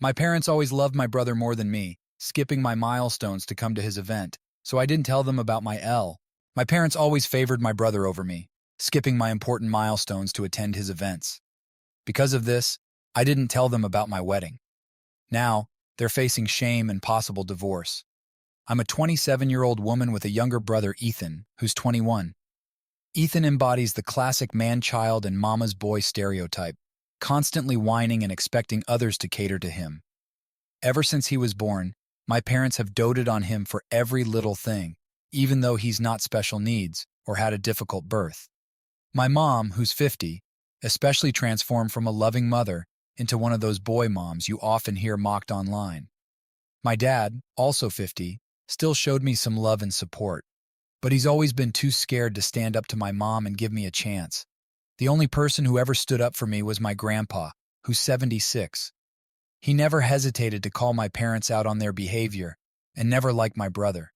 My parents always loved my brother more than me, skipping my milestones to come to his event, so I didn't tell them about my L. My parents always favored my brother over me, skipping my important milestones to attend his events. Because of this, I didn't tell them about my wedding. Now, they're facing shame and possible divorce. I'm a 27-year-old woman with a younger brother, Ethan, who's 21. Ethan embodies the classic man-child and mama's boy stereotype, constantly whining and expecting others to cater to him. Ever since he was born, my parents have doted on him for every little thing, even though he's not special needs or had a difficult birth. My mom, who's 50, especially transformed from a loving mother into one of those boy moms you often hear mocked online. My dad, also 50, still showed me some love and support, but he's always been too scared to stand up to my mom and give me a chance. The only person who ever stood up for me was my grandpa, who's 76. He never hesitated to call my parents out on their behavior and never liked my brother.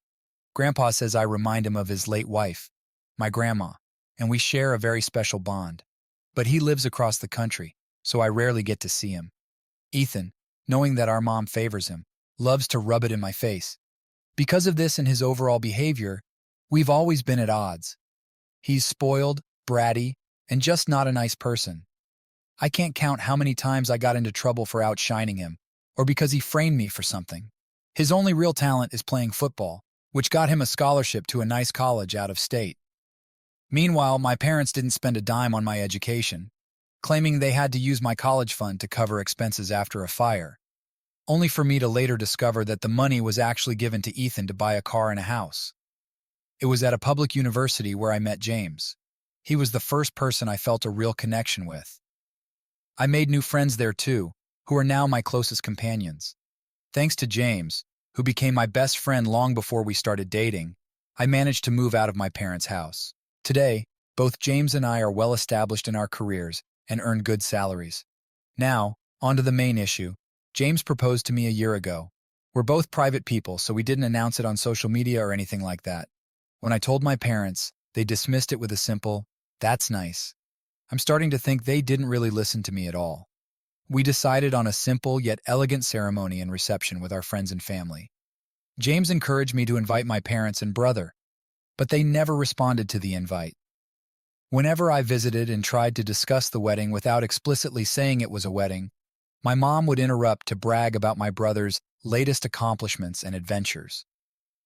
Grandpa says I remind him of his late wife, my grandma, and we share a very special bond. But he lives across the country, so I rarely get to see him. Ethan, knowing that our mom favors him, loves to rub it in my face. Because of this and his overall behavior, we've always been at odds. He's spoiled, bratty, and just not a nice person. I can't count how many times I got into trouble for outshining him, or because he framed me for something. His only real talent is playing football, which got him a scholarship to a nice college out of state. Meanwhile, my parents didn't spend a dime on my education, claiming they had to use my college fund to cover expenses after a fire, only for me to later discover that the money was actually given to Ethan to buy a car and a house. It was at a public university where I met James. He was the first person I felt a real connection with. I made new friends there too, who are now my closest companions. Thanks to James, who became my best friend long before we started dating, I managed to move out of my parents' house. Today, both James and I are well established in our careers and earn good salaries. Now, on to the main issue. James proposed to me a year ago. We're both private people, so we didn't announce it on social media or anything like that. When I told my parents, they dismissed it with a simple, "That's nice." I'm starting to think they didn't really listen to me at all. We decided on a simple yet elegant ceremony and reception with our friends and family. James encouraged me to invite my parents and brother, but they never responded to the invite. Whenever I visited and tried to discuss the wedding without explicitly saying it was a wedding, my mom would interrupt to brag about my brother's latest accomplishments and adventures.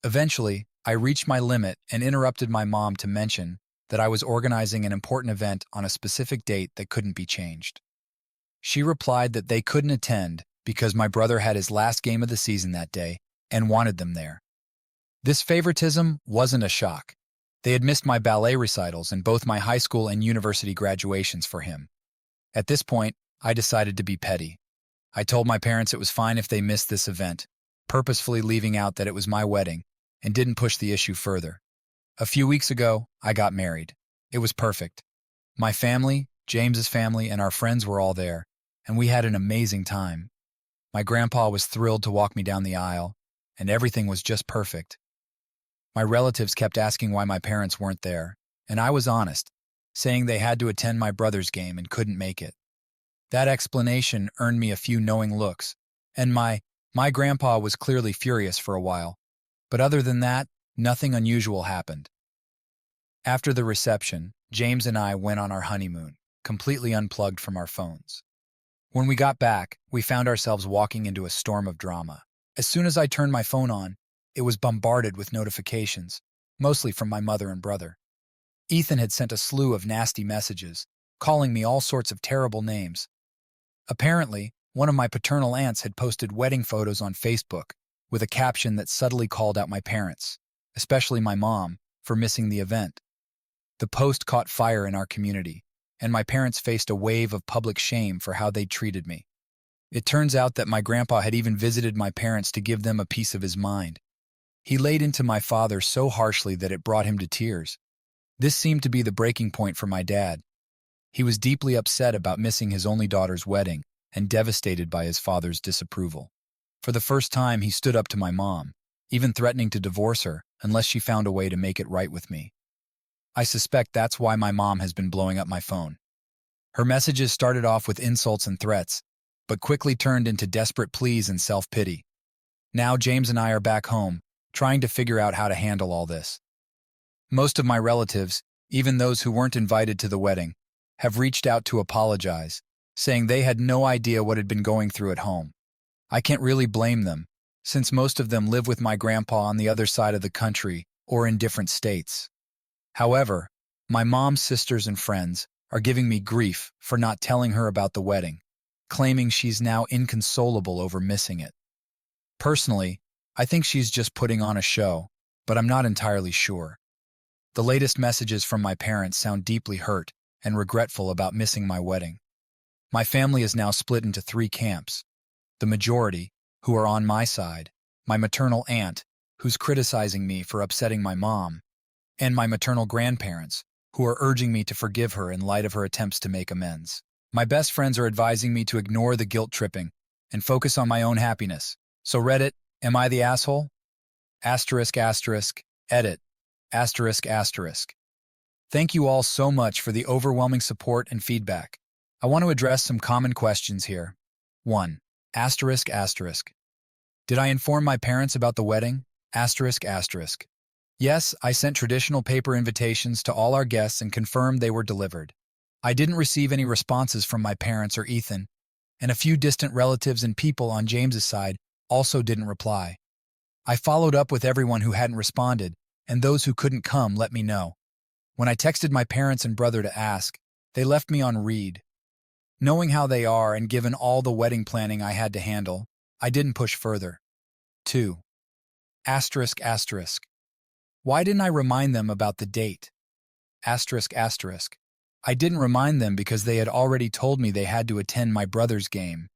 Eventually, I reached my limit and interrupted my mom to mention that I was organizing an important event on a specific date that couldn't be changed. She replied that they couldn't attend because my brother had his last game of the season that day and wanted them there. This favoritism wasn't a shock. They had missed my ballet recitals and both my high school and university graduations for him. At this point, I decided to be petty. I told my parents it was fine if they missed this event, purposefully leaving out that it was my wedding, and didn't push the issue further. A few weeks ago, I got married. It was perfect. My family, James's family, and our friends were all there, and we had an amazing time. My grandpa was thrilled to walk me down the aisle, and everything was just perfect. My relatives kept asking why my parents weren't there, and I was honest, saying they had to attend my brother's game and couldn't make it. That explanation earned me a few knowing looks, and my grandpa was clearly furious for a while. But other than that, nothing unusual happened. After the reception, James and I went on our honeymoon, completely unplugged from our phones. When we got back, we found ourselves walking into a storm of drama. As soon as I turned my phone on, it was bombarded with notifications, mostly from my mother and brother. Ethan had sent a slew of nasty messages, calling me all sorts of terrible names. Apparently, one of my paternal aunts had posted wedding photos on Facebook with a caption that subtly called out my parents, especially my mom, for missing the event. The post caught fire in our community, and my parents faced a wave of public shame for how they'd treated me. It turns out that my grandpa had even visited my parents to give them a piece of his mind. He laid into my father so harshly that it brought him to tears. This seemed to be the breaking point for my dad. He was deeply upset about missing his only daughter's wedding and devastated by his father's disapproval. For the first time, he stood up to my mom, even threatening to divorce her unless she found a way to make it right with me. I suspect that's why my mom has been blowing up my phone. Her messages started off with insults and threats, but quickly turned into desperate pleas and self-pity. Now James and I are back home, trying to figure out how to handle all this. Most of my relatives, even those who weren't invited to the wedding, have reached out to apologize, saying they had no idea what had been going through at home. I can't really blame them, since most of them live with my grandpa on the other side of the country or in different states. However, my mom's sisters and friends are giving me grief for not telling her about the wedding, claiming she's now inconsolable over missing it. Personally, I think she's just putting on a show, but I'm not entirely sure. The latest messages from my parents sound deeply hurt and regretful about missing my wedding. My family is now split into 3 camps. The majority, who are on my side, my maternal aunt, who's criticizing me for upsetting my mom, and my maternal grandparents, who are urging me to forgive her in light of her attempts to make amends. My best friends are advising me to ignore the guilt tripping and focus on my own happiness. So Reddit, am I the asshole? Edit. Thank you all so much for the overwhelming support and feedback. I want to address some common questions here. 1. Did I inform my parents about the wedding? Yes, I sent traditional paper invitations to all our guests and confirmed they were delivered. I didn't receive any responses from my parents or Ethan, and a few distant relatives and people on James's side also didn't reply. I followed up with everyone who hadn't responded, and those who couldn't come let me know. When I texted my parents and brother to ask, they left me on read. Knowing how they are and given all the wedding planning I had to handle, I didn't push further. 2. Why didn't I remind them about the date? I didn't remind them because they had already told me they had to attend my brother's game.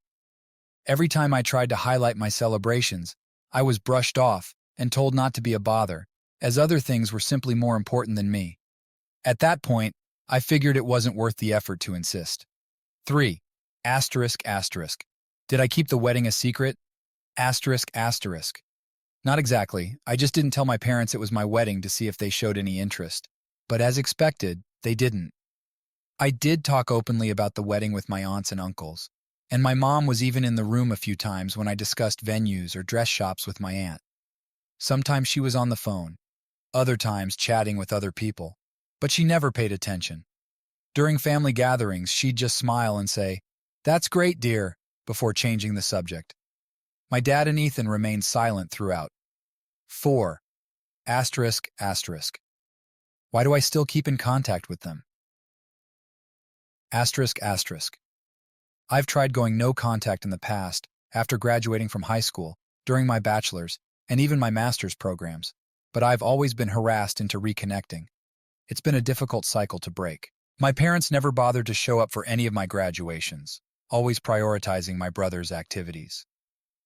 Every time I tried to highlight my celebrations, I was brushed off and told not to be a bother, as other things were simply more important than me. At that point, I figured it wasn't worth the effort to insist. 3. Did I keep the wedding a secret? Not exactly. I just didn't tell my parents it was my wedding to see if they showed any interest. But as expected, they didn't. I did talk openly about the wedding with my aunts and uncles, and my mom was even in the room a few times when I discussed venues or dress shops with my aunt. Sometimes she was on the phone, other times chatting with other people, but she never paid attention. During family gatherings, she'd just smile and say, "That's great, dear," before changing the subject. My dad and Ethan remained silent throughout. 4. Why do I still keep in contact with them? I've tried going no contact in the past, after graduating from high school, during my bachelor's, and even my master's programs, but I've always been harassed into reconnecting. It's been a difficult cycle to break. My parents never bothered to show up for any of my graduations, always prioritizing my brother's activities.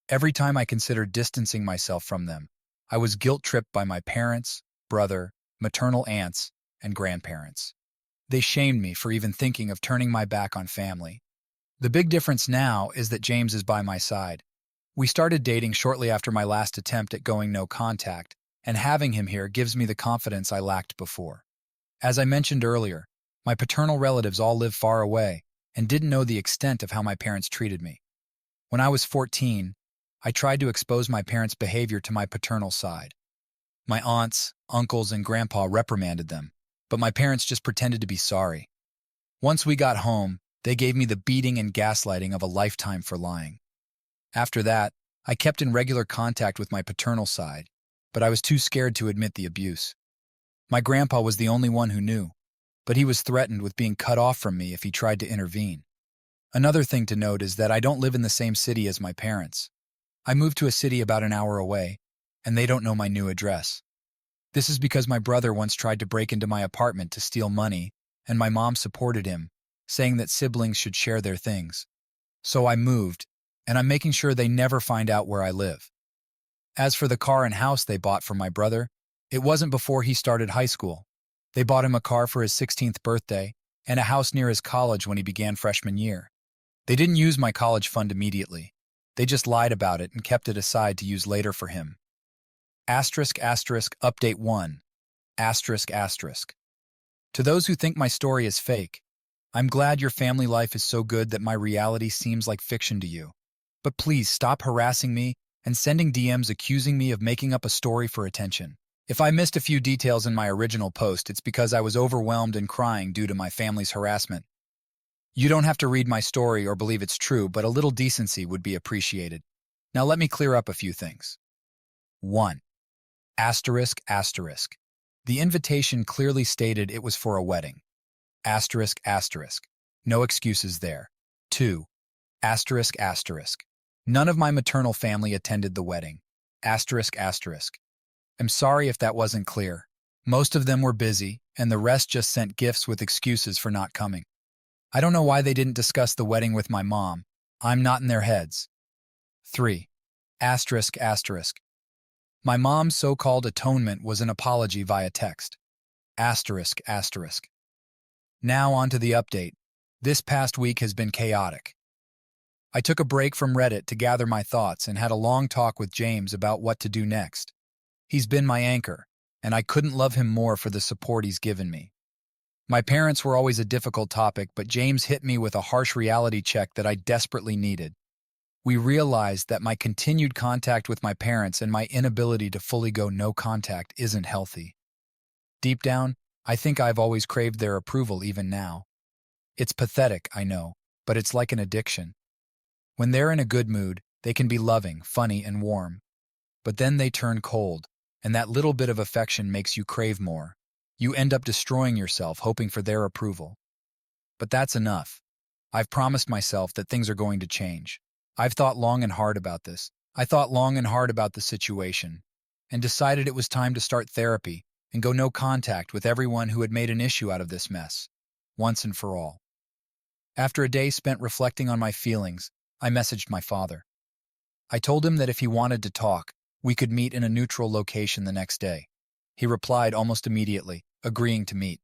Every time I considered distancing myself from them, I was guilt-tripped by my parents, brother, maternal aunts, and grandparents. They shamed me for even thinking of turning my back on family. The big difference now is that James is by my side. We started dating shortly after my last attempt at going no contact, and having him here gives me the confidence I lacked before. As I mentioned earlier, my paternal relatives all live far away and didn't know the extent of how my parents treated me. When I was 14, I tried to expose my parents' behavior to my paternal side. My aunts, uncles, and grandpa reprimanded them, but my parents just pretended to be sorry. Once we got home, they gave me the beating and gaslighting of a lifetime for lying. After that, I kept in regular contact with my paternal side, but I was too scared to admit the abuse. My grandpa was the only one who knew, but he was threatened with being cut off from me if he tried to intervene. Another thing to note is that I don't live in the same city as my parents. I moved to a city about an hour away, and they don't know my new address. This is because my brother once tried to break into my apartment to steal money, and my mom supported him, saying that siblings should share their things. So I moved, and I'm making sure they never find out where I live. As for the car and house they bought for my brother, it wasn't before he started high school. They bought him a car for his 16th birthday and a house near his college when he began freshman year. They didn't use my college fund immediately. They just lied about it and kept it aside to use later for him. Update 1. To those who think my story is fake, I'm glad your family life is so good that my reality seems like fiction to you. But please stop harassing me and sending DMs accusing me of making up a story for attention. If I missed a few details in my original post, it's because I was overwhelmed and crying due to my family's harassment. You don't have to read my story or believe it's true, but a little decency would be appreciated. Now let me clear up a few things. 1. Asterisk, asterisk. The invitation clearly stated it was for a wedding. Asterisk, asterisk. No excuses there. 2. Asterisk, asterisk. None of my maternal family attended the wedding. Asterisk, asterisk. I'm sorry if that wasn't clear. Most of them were busy, and the rest just sent gifts with excuses for not coming. I don't know why they didn't discuss the wedding with my mom. I'm not in their heads. 3. Asterisk, asterisk. My mom's so-called atonement was an apology via text. Asterisk, asterisk. Now on to the update. This past week has been chaotic. I took a break from Reddit to gather my thoughts and had a long talk with James about what to do next. He's been my anchor, and I couldn't love him more for the support he's given me. My parents were always a difficult topic, but James hit me with a harsh reality check that I desperately needed. We realized that my continued contact with my parents and my inability to fully go no contact isn't healthy. Deep down, I think I've always craved their approval even now. It's pathetic, I know, but it's like an addiction. When they're in a good mood, they can be loving, funny, and warm. But then they turn cold, and that little bit of affection makes you crave more. You end up destroying yourself hoping for their approval. But that's enough. I've promised myself that things are going to change. I've thought long and hard about this. I thought long and hard about the situation, and decided it was time to start therapy and go no contact with everyone who had made an issue out of this mess, once and for all. After a day spent reflecting on my feelings, I messaged my father. I told him that if he wanted to talk, we could meet in a neutral location the next day. He replied almost immediately, agreeing to meet.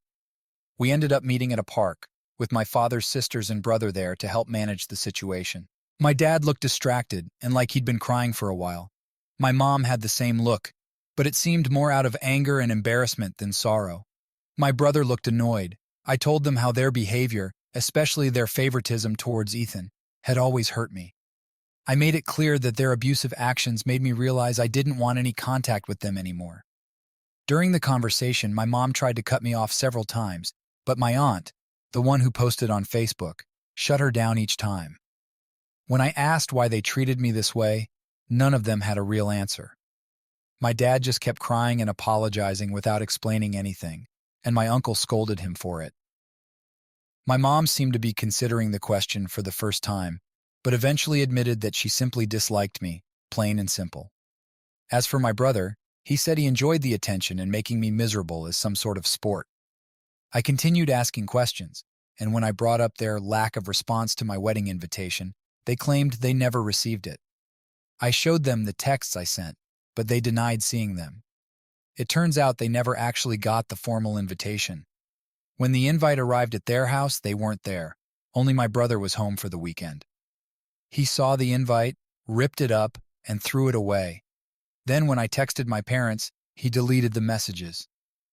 We ended up meeting at a park, with my father's sisters and brother there to help manage the situation. My dad looked distracted and like he'd been crying for a while. My mom had the same look, but it seemed more out of anger and embarrassment than sorrow. My brother looked annoyed. I told them how their behavior, especially their favoritism towards Ethan, had always hurt me. I made it clear that their abusive actions made me realize I didn't want any contact with them anymore. During the conversation, my mom tried to cut me off several times, but my aunt, the one who posted on Facebook, shut her down each time. When I asked why they treated me this way, none of them had a real answer. My dad just kept crying and apologizing without explaining anything, and my uncle scolded him for it. My mom seemed to be considering the question for the first time, but eventually admitted that she simply disliked me, plain and simple. As for my brother, he said he enjoyed the attention and making me miserable as some sort of sport. I continued asking questions, and when I brought up their lack of response to my wedding invitation, they claimed they never received it. I showed them the texts I sent, but they denied seeing them. It turns out they never actually got the formal invitation. When the invite arrived at their house, they weren't there. Only my brother was home for the weekend. He saw the invite, ripped it up, and threw it away. Then when I texted my parents, he deleted the messages.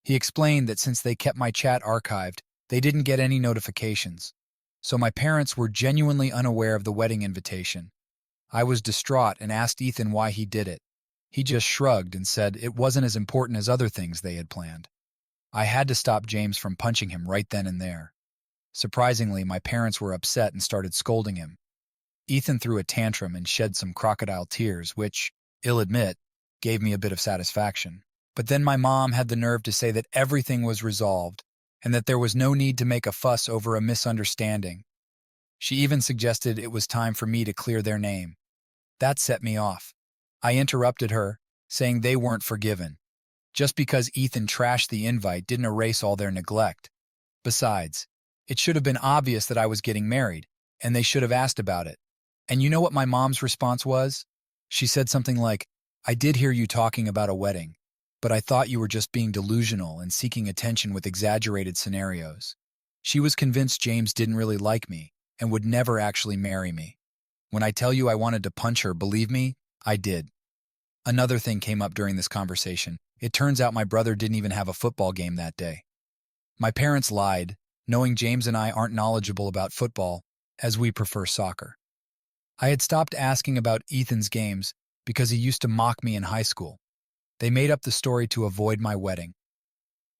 He explained that since they kept my chat archived, they didn't get any notifications. So my parents were genuinely unaware of the wedding invitation. I was distraught and asked Ethan why he did it. He just shrugged and said it wasn't as important as other things they had planned. I had to stop James from punching him right then and there. Surprisingly, my parents were upset and started scolding him. Ethan threw a tantrum and shed some crocodile tears, which, I'll admit, gave me a bit of satisfaction. But then my mom had the nerve to say that everything was resolved and that there was no need to make a fuss over a misunderstanding. She even suggested it was time for me to clear their name. That set me off. I interrupted her, saying they weren't forgiven. Just because Ethan trashed the invite didn't erase all their neglect. Besides, it should have been obvious that I was getting married, and they should have asked about it. And you know what my mom's response was? She said something like, "I did hear you talking about a wedding, but I thought you were just being delusional and seeking attention with exaggerated scenarios." She was convinced James didn't really like me and would never actually marry me. When I tell you I wanted to punch her, believe me, I did. Another thing came up during this conversation. It turns out my brother didn't even have a football game that day. My parents lied. knowing James and I aren't knowledgeable about football, as we prefer soccer. I had stopped asking about Ethan's games because he used to mock me in high school. They made up the story to avoid my wedding.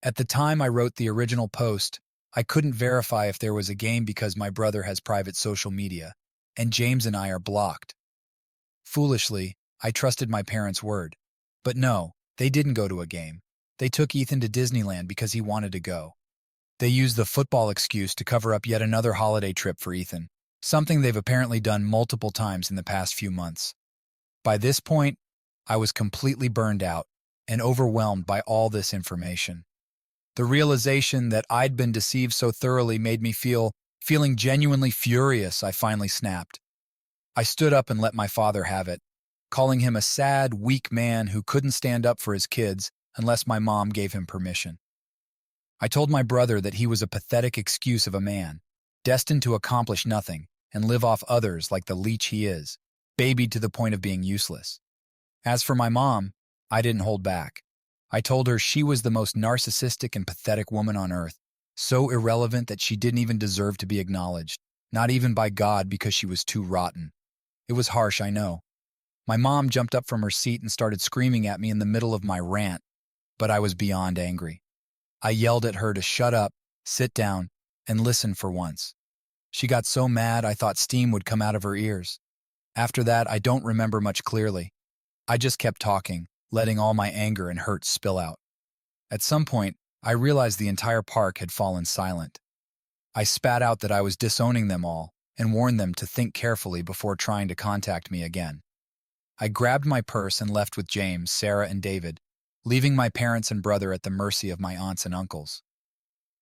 At the time I wrote the original post, I couldn't verify if there was a game because my brother has private social media, and James and I are blocked. Foolishly, I trusted my parents' word. But no, they didn't go to a game. They took Ethan to Disneyland because he wanted to go. They used the football excuse to cover up yet another holiday trip for Ethan, something they've apparently done multiple times in the past few months. By this point, I was completely burned out and overwhelmed by all this information. The realization that I'd been deceived so thoroughly made me feeling genuinely furious. I finally snapped. I stood up and let my father have it, calling him a sad, weak man who couldn't stand up for his kids unless my mom gave him permission. I told my brother that he was a pathetic excuse of a man, destined to accomplish nothing and live off others like the leech he is, babied to the point of being useless. As for my mom, I didn't hold back. I told her she was the most narcissistic and pathetic woman on earth, so irrelevant that she didn't even deserve to be acknowledged, not even by God because she was too rotten. It was harsh, I know. My mom jumped up from her seat and started screaming at me in the middle of my rant, but I was beyond angry. I yelled at her to shut up, sit down, and listen for once. She got so mad I thought steam would come out of her ears. After that, I don't remember much clearly. I just kept talking, letting all my anger and hurt spill out. At some point, I realized the entire park had fallen silent. I spat out that I was disowning them all and warned them to think carefully before trying to contact me again. I grabbed my purse and left with James, Sarah, and David, leaving my parents and brother at the mercy of my aunts and uncles.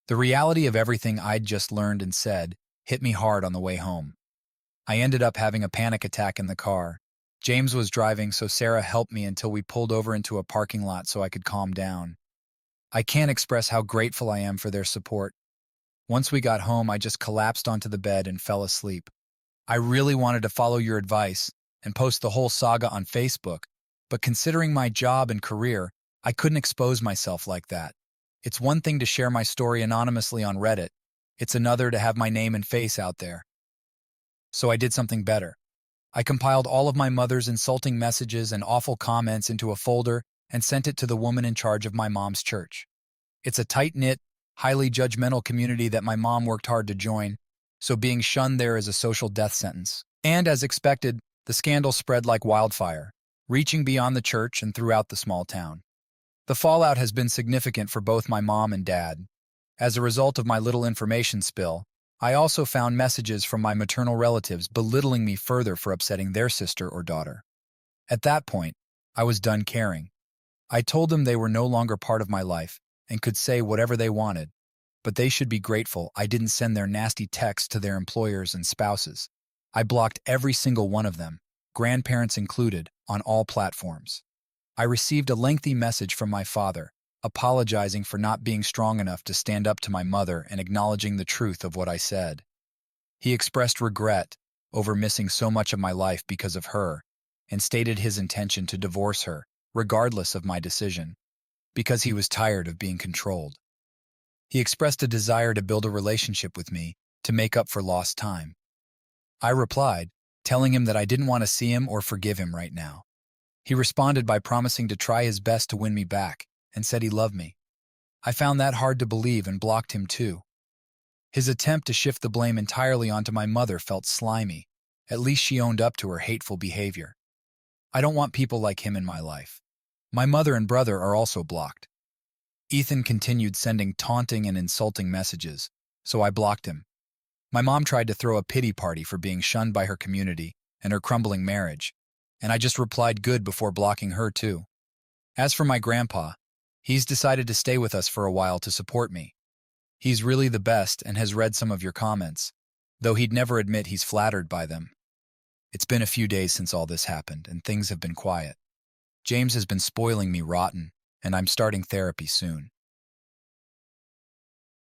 The reality of everything I'd just learned and said hit me hard on the way home. I ended up having a panic attack in the car. James was driving, so Sarah helped me until we pulled over into a parking lot so I could calm down. I can't express how grateful I am for their support. Once we got home, I just collapsed onto the bed and fell asleep. I really wanted to follow your advice and post the whole saga on Facebook, but considering my job and career, I couldn't expose myself like that. It's one thing to share my story anonymously on Reddit. It's another to have my name and face out there. So I did something better. I compiled all of my mother's insulting messages and awful comments into a folder and sent it to the woman in charge of my mom's church. It's a tight-knit, highly judgmental community that my mom worked hard to join, so being shunned there is a social death sentence. And as expected, the scandal spread like wildfire, reaching beyond the church and throughout the small town. The fallout has been significant for both my mom and dad. As a result of my little information spill, I also found messages from my maternal relatives belittling me further for upsetting their sister or daughter. At that point, I was done caring. I told them they were no longer part of my life and could say whatever they wanted, but they should be grateful I didn't send their nasty texts to their employers and spouses. I blocked every single one of them, grandparents included, on all platforms. I received a lengthy message from my father, apologizing for not being strong enough to stand up to my mother and acknowledging the truth of what I said. He expressed regret over missing so much of my life because of her and stated his intention to divorce her, regardless of my decision, because he was tired of being controlled. He expressed a desire to build a relationship with me to make up for lost time. I replied, telling him that I didn't want to see him or forgive him right now. He responded by promising to try his best to win me back and said he loved me. I found that hard to believe and blocked him too. His attempt to shift the blame entirely onto my mother felt slimy. At least she owned up to her hateful behavior. I don't want people like him in my life. My mother and brother are also blocked. Ethan continued sending taunting and insulting messages, so I blocked him. My mom tried to throw a pity party for being shunned by her community and her crumbling marriage, and I just replied good before blocking her too. As for my grandpa, he's decided to stay with us for a while to support me. He's really the best and has read some of your comments, though he'd never admit he's flattered by them. It's been a few days since all this happened, and things have been quiet. James has been spoiling me rotten, and I'm starting therapy soon.